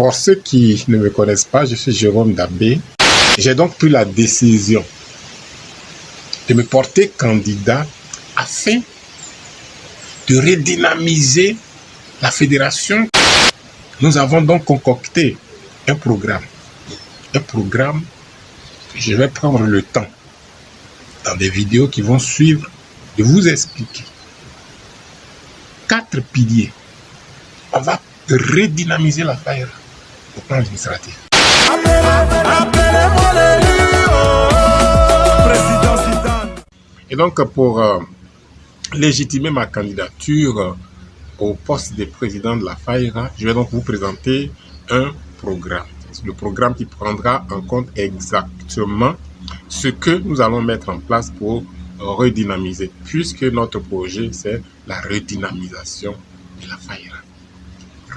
Pour ceux qui ne me connaissent pas, je suis Jérôme Dabé. J'ai donc pris la décision de me porter candidat afin de redynamiser la fédération. Nous avons donc concocté un programme. Je vais prendre le temps, dans des vidéos qui vont suivre, de vous expliquer 4 piliers. On va redynamiser la FAIRA au plan administratif. Et donc, pour légitimer ma candidature au poste de président de la FAIRA, je vais donc vous présenter un programme. Le programme qui prendra en compte exactement ce que nous allons mettre en place pour redynamiser, puisque notre projet, c'est la redynamisation de la FAIRA.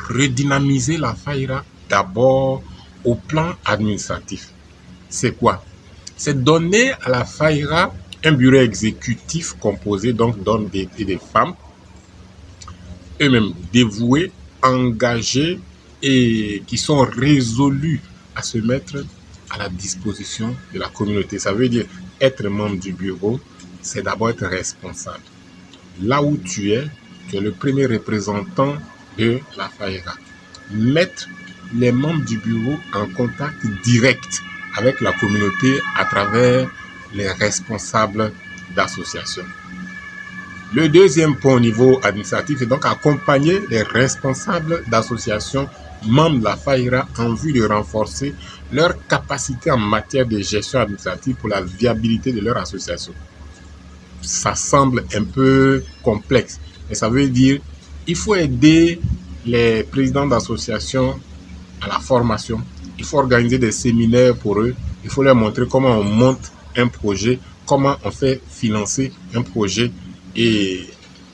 Redynamiser la FAIRA d'abord au plan administratif. C'est quoi? C'est donner à la FAIRA un bureau exécutif composé donc d'hommes et des femmes, eux-mêmes dévoués, engagés et qui sont résolus à se mettre à la disposition de la communauté. Ça veut dire être membre du bureau, c'est d'abord être responsable. Là où tu es le premier représentant de la FAIRA. Mettre les membres du bureau en contact direct avec la communauté à travers les responsables d'associations. Le deuxième point au niveau administratif est donc accompagner les responsables d'associations membres de la FAIRA en vue de renforcer leur capacité en matière de gestion administrative pour la viabilité de leur association. Ça semble un peu complexe, mais ça veut dire qu'il faut aider les présidents d'associations à la formation. Il faut organiser des séminaires pour eux. Il faut leur montrer comment on monte un projet, comment on fait financer un projet et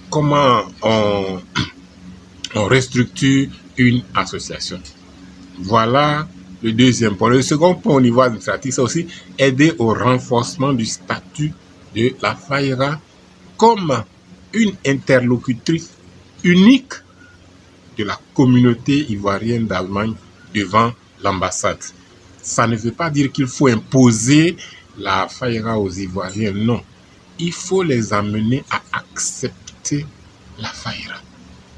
comment on restructure une association. Voilà le deuxième point. Le second point au niveau administratif, c'est aussi aider au renforcement du statut de la FAIRA comme une interlocutrice unique de la communauté ivoirienne d'Allemagne devant l'ambassade. Ça ne veut pas dire qu'il faut imposer la FAIRA aux Ivoiriens, non. Il faut les amener à accepter la FAIRA.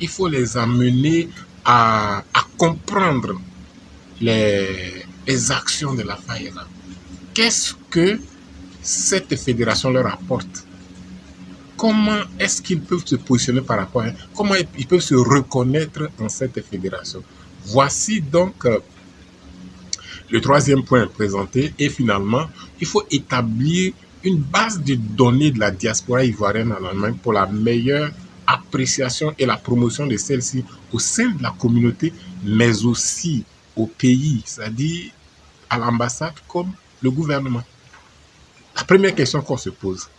Il faut les amener à comprendre les actions de la FAIRA. Qu'est-ce que cette fédération leur apporte? Comment est-ce qu'ils peuvent se positionner par rapport à elle? Comment ils peuvent se reconnaître en cette fédération? Voici donc le troisième point présenté. Et finalement, il faut établir une base de données de la diaspora ivoirienne en Allemagne pour la meilleure appréciation et la promotion de celle-ci au sein de la communauté, mais aussi au pays, c'est-à-dire à l'ambassade comme le gouvernement. La première question qu'on se pose,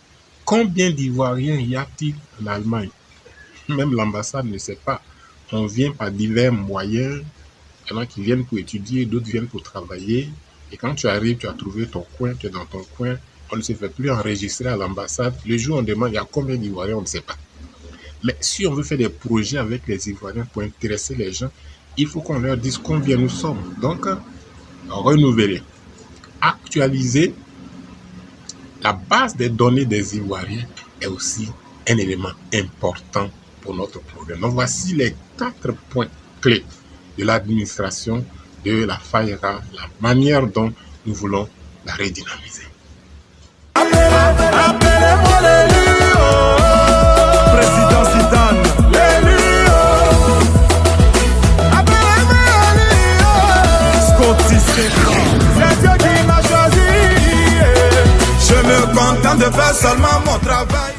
combien d'Ivoiriens y a-t-il en Allemagne? Même l'ambassade ne sait pas. On vient par divers moyens. Il y en a qui viennent pour étudier, d'autres viennent pour travailler. Et quand tu arrives, tu as trouvé ton coin, tu es dans ton coin. On ne se fait plus enregistrer à l'ambassade. Le jour où on demande, il y a combien d'Ivoiriens, on ne sait pas. Mais si on veut faire des projets avec les Ivoiriens pour intéresser les gens, il faut qu'on leur dise combien nous sommes. Donc, renouveler, actualiser. La base des données des Ivoiriens est aussi un élément important pour notre programme. Donc, voici les 4 points clés de l'administration de la FAIRA, la manière dont nous voulons la redynamiser. Président Zidane, Scotty, c'est Dieu qui m'a choisi. Je me contente de faire seulement mon travail.